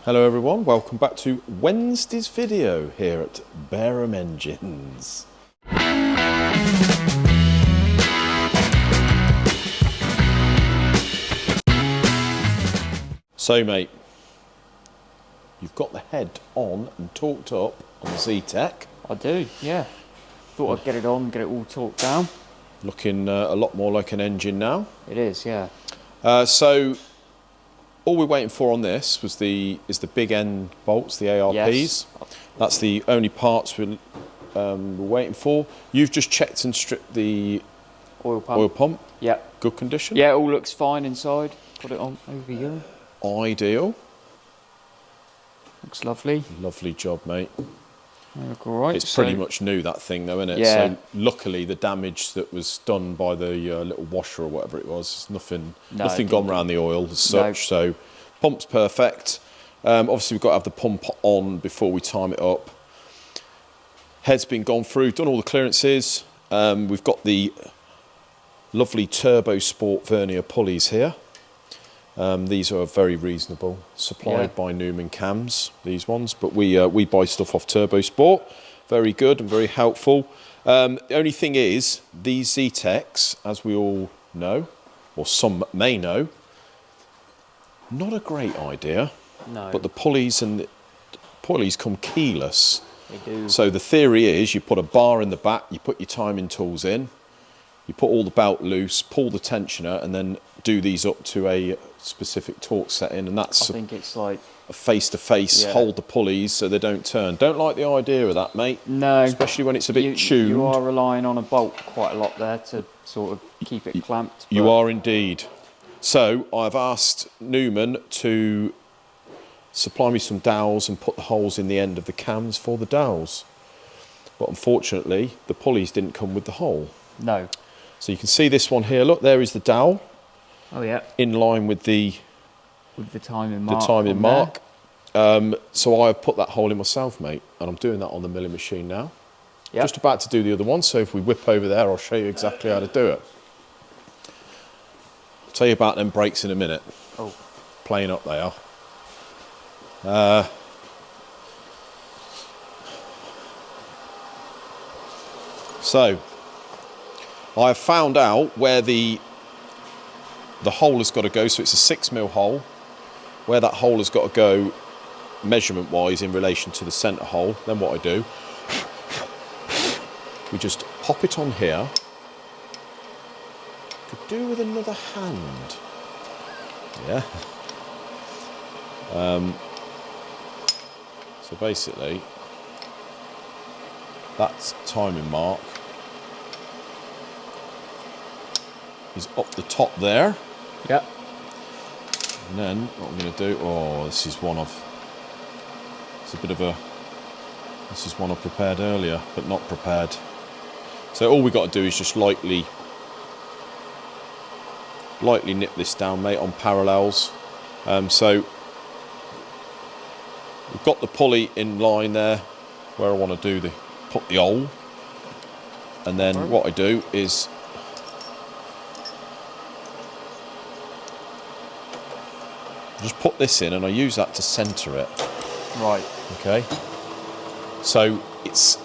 Hello everyone, welcome back to Wednesday's video here at Barham Engines. So mate, you've got the head on and torqued up on the Zetec. I do, yeah. Thought I'd get it on, get it all torqued down. Looking a lot more like an engine now. It is, yeah. So all we're waiting for on this is the big end bolts, the ARPs. Yes. That's the only parts we're waiting for. You've just checked and stripped the Oil pump. Yeah. Good condition? Yeah, it all looks fine inside. Put it on over here. Ideal. Looks lovely. Lovely job, mate. They look all right. It's pretty much new, that thing, though, isn't it? Yeah. So luckily, the damage that was done by the little washer or whatever it was, nothing gone around the oil as such. So pump's perfect. Obviously, we've got to have the pump on before we time it up. Head's been gone through, done all the clearances. We've got the lovely Turbo Sport vernier pulleys here. These are very reasonable, supplied by Newman Cams, these ones, but we buy stuff off Turbo Sport. Very good and very helpful. The only thing is, these Zetecs, as we all know, or some may know, not a great idea. No. But the pulleys come keyless. They do. So the theory is, you put a bar in the back, you put your timing tools in, you put all the belt loose, pull the tensioner, and then do these up to a specific torque setting, and that's I think it's like a face-to-face, hold the pulleys so they don't turn. Don't like the idea of that, mate. No. Especially when it's a bit tuned. You are relying on a bolt quite a lot there to sort of keep it clamped. You are indeed. So I've asked Newman to supply me some dowels and put the holes in the end of the cams for the dowels. But unfortunately, the pulleys didn't come with the hole. No. So you can see this one here. Look, there is the dowel. Oh yeah. In line with the timing mark. So I've put that hole in myself, mate, and I'm doing that on the milling machine now. Yep. Just about to do the other one, so if we whip over there, I'll show you exactly how to do it. I'll tell you about them brakes in a minute. Oh. Playing up they are. So I've found out where the hole has got to go, so it's a 6mm hole, where that hole has got to go measurement wise in relation to the centre hole. Then what I do, we just pop it on here. Could do with another hand. Yeah. So basically, that's timing mark is up the top there. Yep. And then what I'm going to do, this is one I've prepared earlier, but not prepared. So all we got to do is just lightly nip this down, mate, on parallels. So we've got the pulley in line there where I want to put the hole, and then what I do is just put this in, and I use that to centre it. Right. Okay. So it's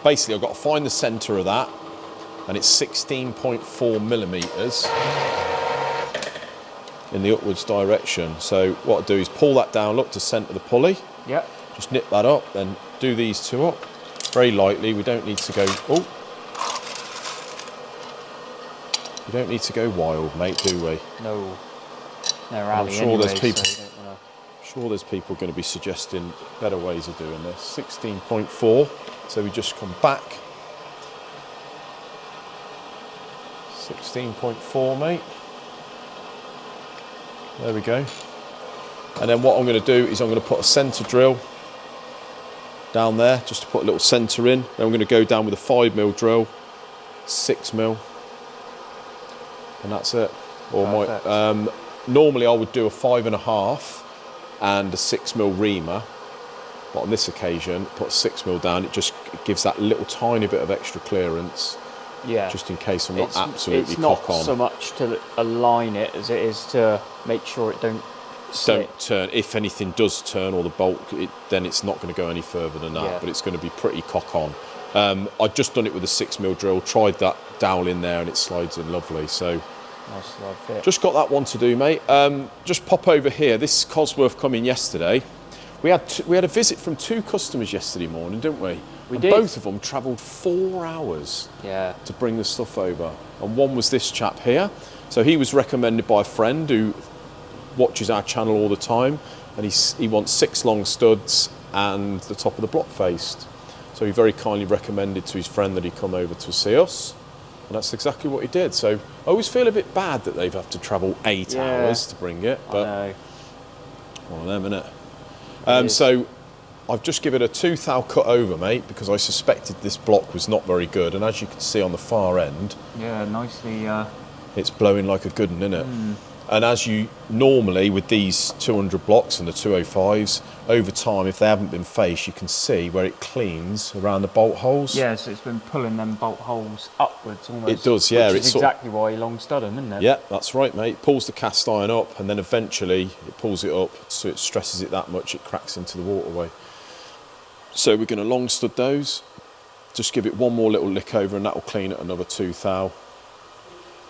basically, I've got to find the centre of that, and it's 16.4mm in the upwards direction. So what I do is pull that down, look to centre the pulley. Yep. Just nip that up, then do these two up very lightly. We don't need to go. We don't need to go wild, mate, do we? No. I'm sure there's people. Sure, there's people going to be suggesting better ways of doing this. 16.4. So we just come back. 16.4, mate. There we go. And then what I'm going to do is I'm going to put a centre drill down there, just to put a little centre in. Then I'm going to go down with a 5mm drill, 6mm, and that's it. Or normally I would do a 5.5 and a 6mm reamer, but on this occasion, put a 6mm down. It just gives that little tiny bit of extra clearance. Yeah. Just in case I'm not absolutely it's not cock on. so much to align it as it is to make sure it don't don't turn. If anything does turn, or the bolt, then it's not going to go any further than that. Yeah. But it's going to be pretty cock on. I've just done it with a 6mm drill. Tried that dowel in there, and it slides in lovely. So Nice slide fit. just got that one to do, mate. Just pop over here. This Cosworth come in yesterday. We had a visit from 2 customers yesterday morning, didn't we? We and did. Both of them travelled 4 hours to bring the stuff over. And one was this chap here. So he was recommended by a friend who watches our channel all the time, and he wants 6 long studs and the top of the block faced. So he very kindly recommended to his friend that he come over to see us, and that's exactly what he did. So I always feel a bit bad that they've had to travel 8 hours to bring it, but I know. one of them, innit? So I've just given it a 2 thou cut over, mate, because I suspected this block was not very good, and as you can see on the far end, Nicely. it's blowing like a good one, innit? And as you normally with these 200 blocks and the 205s, over time, if they haven't been faced, you can see where it cleans around the bolt holes. Yeah, so it's been pulling them bolt holes upwards almost. It does, yeah. Which is exactly why you long stud them, isn't it? Yeah, that's right, mate. It pulls the cast iron up, and then eventually it pulls it up, so it stresses it that much, it cracks into the waterway. So we're going to long stud those. Just give it one more little lick over, and that will clean it another 2 thou.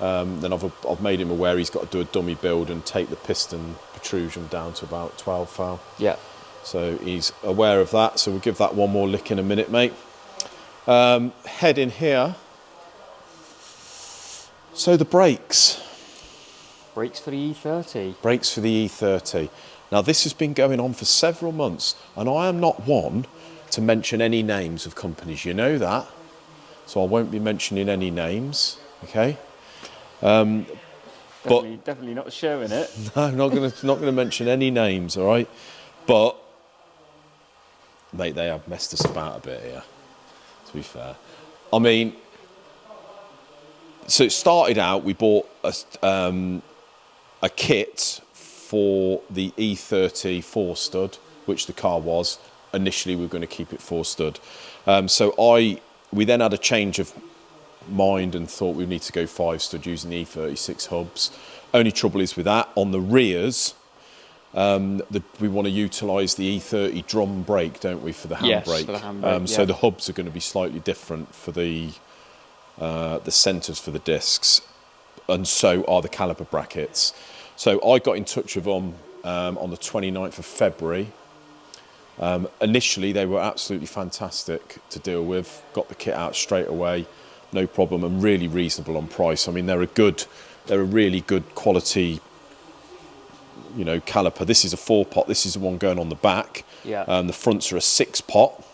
Then I've made him aware he's got to do a dummy build and take the piston protrusion down to about 12 thou. Yeah. So he's aware of that. So we'll give that one more lick in a minute, mate. Head in here. So the brakes. Brakes for the E30. Brakes for the E30. Now this has been going on for several months, and I am not one to mention any names of companies. You know that. So I won't be mentioning any names, okay? Definitely not showing it. No, I'm not gonna mention any names, all right? But mate, they have messed us about a bit here, to be fair. I mean, so it started out, we bought a kit for the E30 4 stud, which the car was. Initially, we were going to keep it 4 stud. We then had a change of mind and thought we need to go 5 stud using the E36 hubs. Only trouble is with that, on the rears, we want to utilise the E30 drum brake, don't we, for the handbrake? For the handbrake, So the hubs are going to be slightly different for the centres for the discs, and so are the caliper brackets. So I got in touch with them on the 29th of February. Initially, they were absolutely fantastic to deal with. Got the kit out straight away, no problem, and really reasonable on price. I mean, they're a really good quality, caliper. This is a 4-pot. This is the one going on the back. Yeah. The fronts are a 6-pot.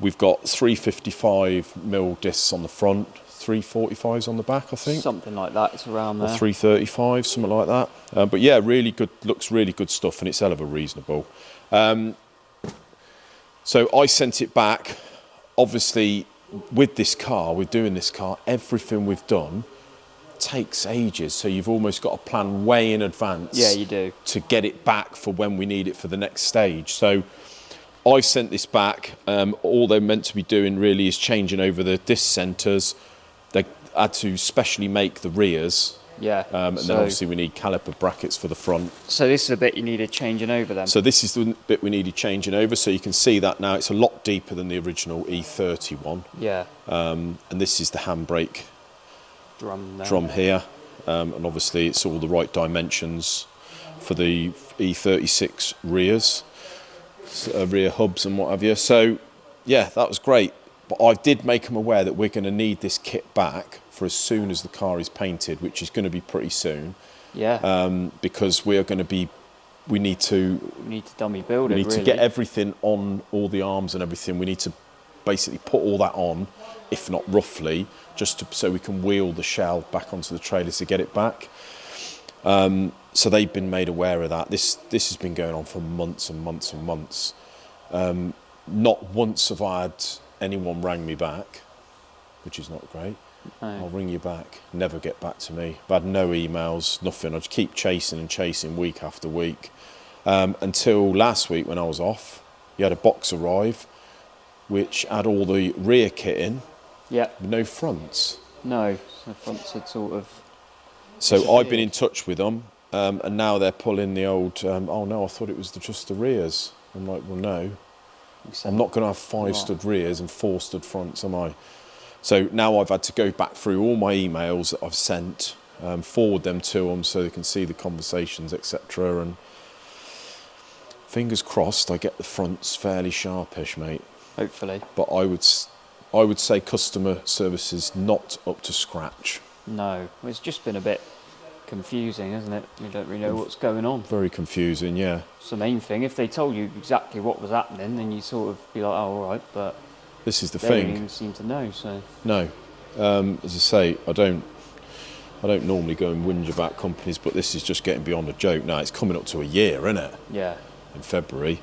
We've got 355mm discs on the front, 345s on the back, I think. Something like that. It's around there. Or 335, something like that. But yeah, really good. Looks really good stuff, and it's hell of a reasonable. So I sent it back. Obviously, with this car, we're doing this car, everything we've done takes ages. So you've almost got to plan way in advance. Yeah, you do. To get it back for when we need it for the next stage. So I sent this back. All they're meant to be doing really is changing over the disc centres. They had to specially make the rears. Yeah. And then obviously we need caliper brackets for the front. So this is the bit you needed changing over then? So this is the bit we needed changing over. So you can see that now it's a lot deeper than the original E30 one. Yeah. And this is the handbrake drum here. And obviously it's all the right dimensions for the E36 rears, rear hubs and what have you. So yeah, that was great. But I did make them aware that we're going to need this kit back for as soon as the car is painted, which is going to be pretty soon. Yeah. Because we need to dummy build it. We need to get everything on, all the arms and everything. We need to basically put all that on, if not roughly, so we can wheel the shell back onto the trailers to get it back. So they've been made aware of that. This has been going on for months and months and months. Not once have I had anyone rang me back, which is not great. No. I'll ring you back, never get back to me. I've had no emails, nothing. I just keep chasing and chasing week after week. Until last week when I was off, you had a box arrive which had all the rear kit in, with no fronts. No, the fronts had sort of... So I've been in touch with them. and now they're pulling the old, oh no, I thought it was just the rears. I'm like, well, no. I'm not going to have 5 stud rears and 4 stud fronts, am I? So now I've had to go back through all my emails that I've sent, forward them to them so they can see the conversations, etc. And fingers crossed I get the fronts fairly sharpish, mate. Hopefully. But I would say customer service is not up to scratch. No, it's just been a bit confusing, isn't it? You don't really know what's going on. Very confusing, yeah. It's the main thing. If they told you exactly what was happening, then you sort of be like, oh, all right, but this is the they thing. don't even seem to know, so... No. As I say, I don't normally go and whinge about companies, but this is just getting beyond a joke now. It's coming up to a year, isn't it? Yeah. In February.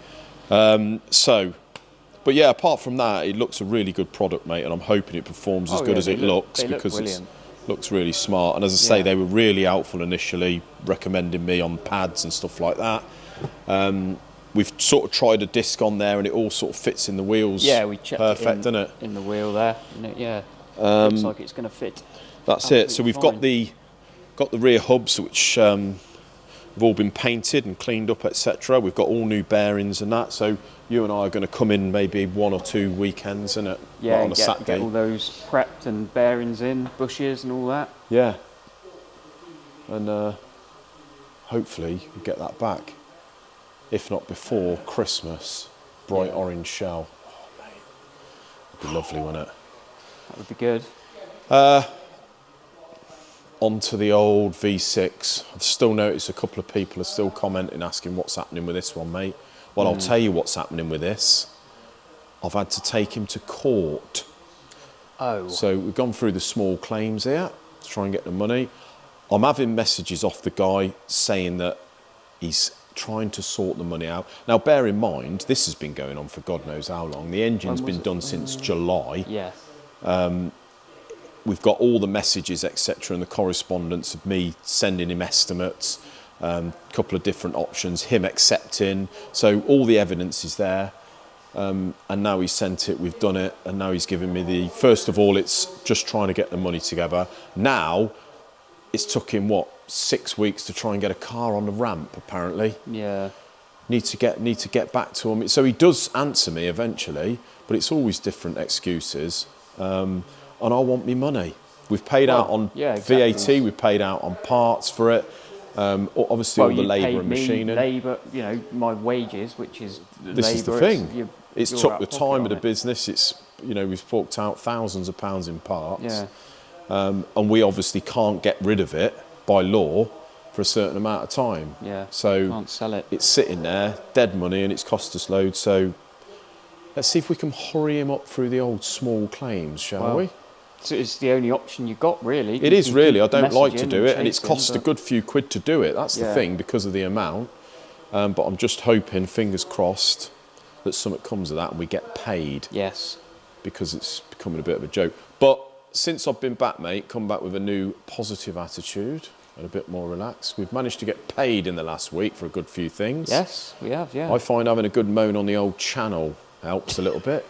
But yeah, apart from that, it looks a really good product, mate, and I'm hoping it performs as good as it looks, because it looks really smart. And as I say, they were really helpful initially, recommending me on pads and stuff like that. We've sort of tried a disc on there, and it all sort of fits in the wheels. Yeah, we checked perfect, doesn't it? In the wheel there, looks like it's going to fit. That's it. So we've got the rear hubs, which have all been painted and cleaned up, etc. We've got all new bearings and that. So you and I are going to come in maybe 1 or 2 weekends, innit? Yeah, on a Saturday. Get all those prepped and bearings in, bushes and all that. Yeah. And hopefully we'll get that back. If not before Christmas, bright orange shell. Oh, mate. It'd be lovely, wouldn't it? That would be good. Onto the old V6. I've still noticed a couple of people are still commenting, asking what's happening with this one, mate. Well, I'll tell you what's happening with this. I've had to take him to court. Oh. So we've gone through the small claims here to try and get the money. I'm having messages off the guy saying that he's trying to sort the money out. Now, bear in mind, this has been going on for God knows how long. The engine's been done since July. Yeah. We've got all the messages, etc., and the correspondence of me sending him estimates, a couple of different options, him accepting. So all the evidence is there. And now he's sent it, we've done it, and now he's given me first of all, it's just trying to get the money together. Now, it's took him, 6 weeks to try and get a car on the ramp, apparently. Yeah. Need to get back to him. So he does answer me eventually, but it's always different excuses. And I want me money. We've paid out on VAT, we've paid out on parts for it. Obviously all the labour and machining. Labour, my wages, which is this is the thing. It's took the time of the business. It's we've forked out thousands of pounds in parts. Yeah. And we obviously can't get rid of it by law for a certain amount of time. Yeah. So can't sell it. It's sitting there, dead money, and it's cost us loads. So let's see if we can hurry him up through the old small claims, shall we? So it's the only option you've got, really. It is really. I don't like to do it, and it's cost a good few quid to do it. That's the thing, because of the amount. But I'm just hoping, fingers crossed, that something comes of that and we get paid. Yes. Because it's becoming a bit of a joke. But since I've been back, mate, come back with a new positive attitude and a bit more relaxed. We've managed to get paid in the last week for a good few things. Yes, we have, yeah. I find having a good moan on the old channel helps a little bit.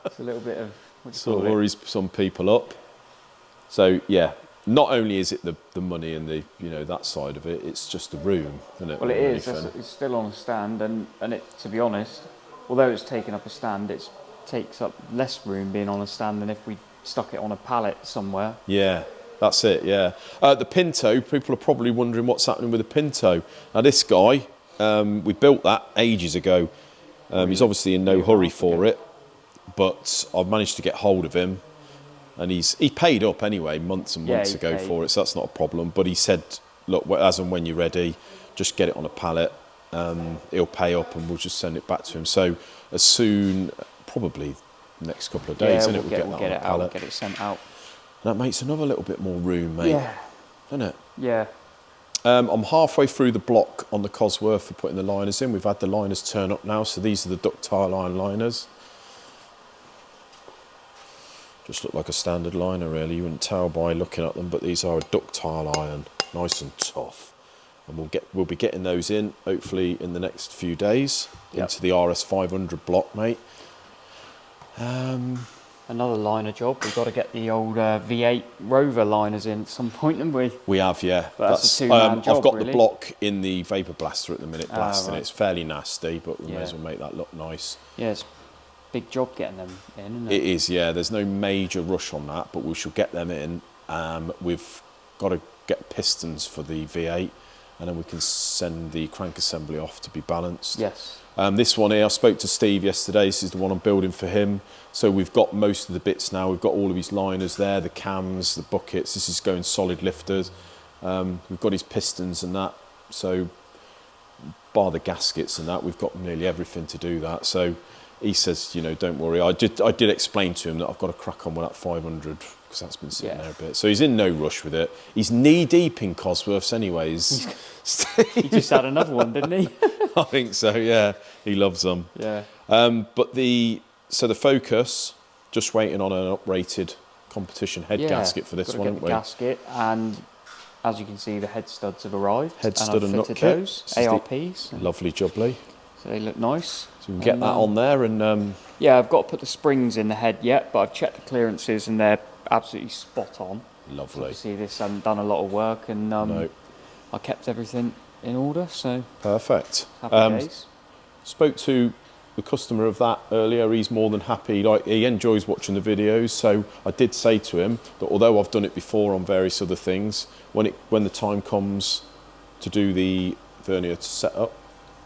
It's a little bit of... Sort of worries some people up. So, yeah, not only is it the money and the that side of it, it's just the room, isn't it? Well, it is. It's still on a stand, and it, to be honest, although it's taken up a stand, it takes up less room being on a stand than if we stuck it on a pallet somewhere. Yeah, that's it, yeah. The Pinto, people are probably wondering what's happening with the Pinto. Now, this guy, we built that ages ago. He's obviously in no hurry for it. But I've managed to get hold of him, and he paid up anyway months and months ago for it, so that's not a problem. But he said, look, as and when you're ready, just get it on a pallet. He'll pay up, and we'll just send it back to him. So as soon, probably next couple of days, we'll get it out, get it sent out. And that makes another little bit more room, mate. Yeah. Doesn't it? Yeah. I'm halfway through the block on the Cosworth for putting the liners in. We've had the liners turn up now, so these are the ductile iron liners. Just look like a standard liner, really. You wouldn't tell by looking at them, but these are a ductile iron, nice and tough. And we'll be getting those in, hopefully, in the next few days into the RS 500 block, mate. Another liner job. We've got to get the old V8 Rover liners in at some point, haven't we? We have, yeah. But that's a two-man job, I've got really. the block in the Vapor Blaster at the minute, blasting right. it. It's fairly nasty, but we may as well make that look nice. Yeah, it's a big job getting them in, isn't it? It is, yeah. There's no major rush on that, but we shall get them in. We've got to get pistons for the V8, and then we can send the crank assembly off to be balanced. Yes. This one here, I spoke to Steve yesterday. This is the one I'm building for him. So we've got most of the bits now. We've got all of his liners there, the cams, the buckets. This is going solid lifters. We've got his pistons and that. So bar the gaskets and that, we've got nearly everything to do that. So he says, you know, don't worry. I did explain to him that I've got to crack on with that 500 because that's been sitting there a bit. So he's in no rush with it. He's knee deep in Cosworths anyways. He just had another one, didn't he? I think so, yeah. He loves them. Yeah. But the Focus, just waiting on an uprated competition head gasket for this one, haven't we? Gasket, and as you can see, the head studs have arrived. Head stud and nut kit. Those ARPs. Lovely jubbly. So they look nice. So we can get that on there and... yeah, I've got to put the springs in the head yet, but I've checked the clearances and they're absolutely spot on. Lovely. So obviously this hadn't done a lot of work and no. I kept everything in order, so... Perfect. Happy days. Spoke to the customer of that earlier. He's more than happy. Like, he enjoys watching the videos. So I did say to him that although I've done it before on various other things, when the time comes to do the vernier setup,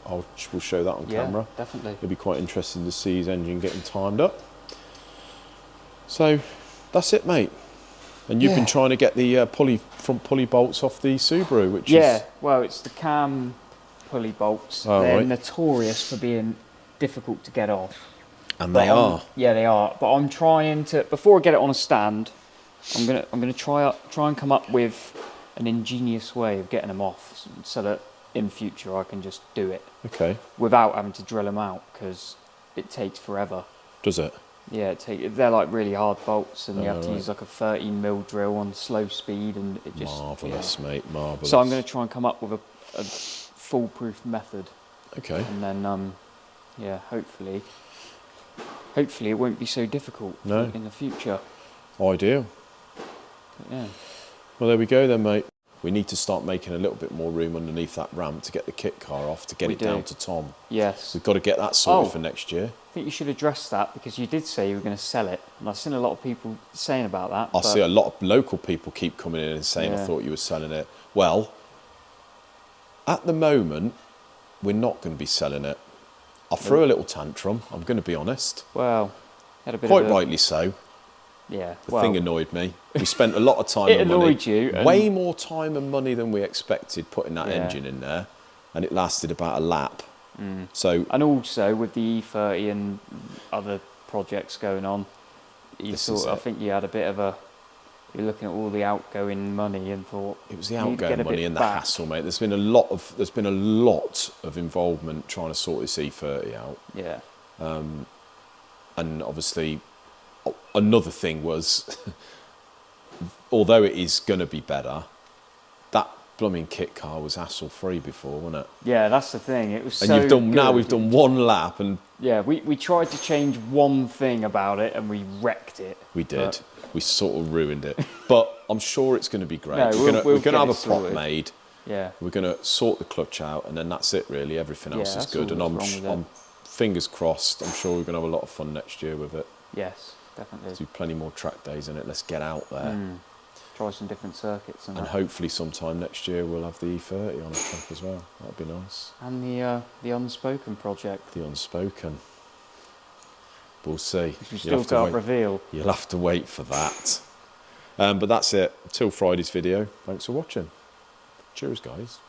we'll show that on camera. Definitely. It'll be quite interesting to see his engine getting timed up. So that's it, mate. And you've been trying to get the front pulley bolts off the Subaru, which is... well, it's the cam pulley bolts. Oh, They're right. notorious for being difficult to get off. And they are. Yeah, they are. But I'm trying to, before I get it on a stand, I'm gonna try and come up with an ingenious way of getting them off, so that in future I can just do it. Okay. Without having to drill them out, because it takes forever. Does it? Yeah, they're like really hard bolts, and you have to use like a 13mm drill on slow speed, and it just... Marvellous, mate, marvellous. So I'm going to try and come up with a foolproof method. Okay. And then, hopefully it won't be so difficult in the future. Ideal. But yeah. Well, there we go then, mate. We need to start making a little bit more room underneath that ramp to get the kit car off, to get it down to Tom. Yes. We've got to get that sorted for next year. I think you should address that, because you did say you were going to sell it, and I've seen a lot of people saying about that. I see a lot of local people keep coming in and saying, I thought you were selling it. Well, at the moment, we're not going to be selling it. I threw a little tantrum, I'm going to be honest. Well, had a bit quite rightly so. Yeah. The thing annoyed me. We spent a lot of time and and money. It annoyed you. Way more time and money than we expected putting that engine in there, and it lasted about a lap. So, and also with the E30 and other projects going on, I think you had a bit of a... You're looking at all the outgoing money and thought... It was the outgoing money and the hassle, mate. There's been a lot of involvement trying to sort this E30 out. Yeah. And obviously, another thing was, although it is going to be better, that blooming kit car was hassle-free before, wasn't it? Yeah, that's the thing. It was and so good. Now we've done one lap and... Yeah, we tried to change one thing about it and we wrecked it. We did. We sort of ruined it. But I'm sure it's going to be great. No, we're going to have a prop made. Yeah. We're going to sort the clutch out, and then that's it, really. Everything else is good. And I'm fingers crossed, I'm sure we're going to have a lot of fun next year with it. Yes, definitely. Do plenty more track days in it. Let's get out there. Try some different circuits. And hopefully sometime next year we'll have the E30 on the track as well. That'd be nice. And the Unspoken project. The Unspoken. We'll see. Which we still can't reveal. You'll have to wait for that. But that's it. Till Friday's video. Thanks for watching. Cheers, guys.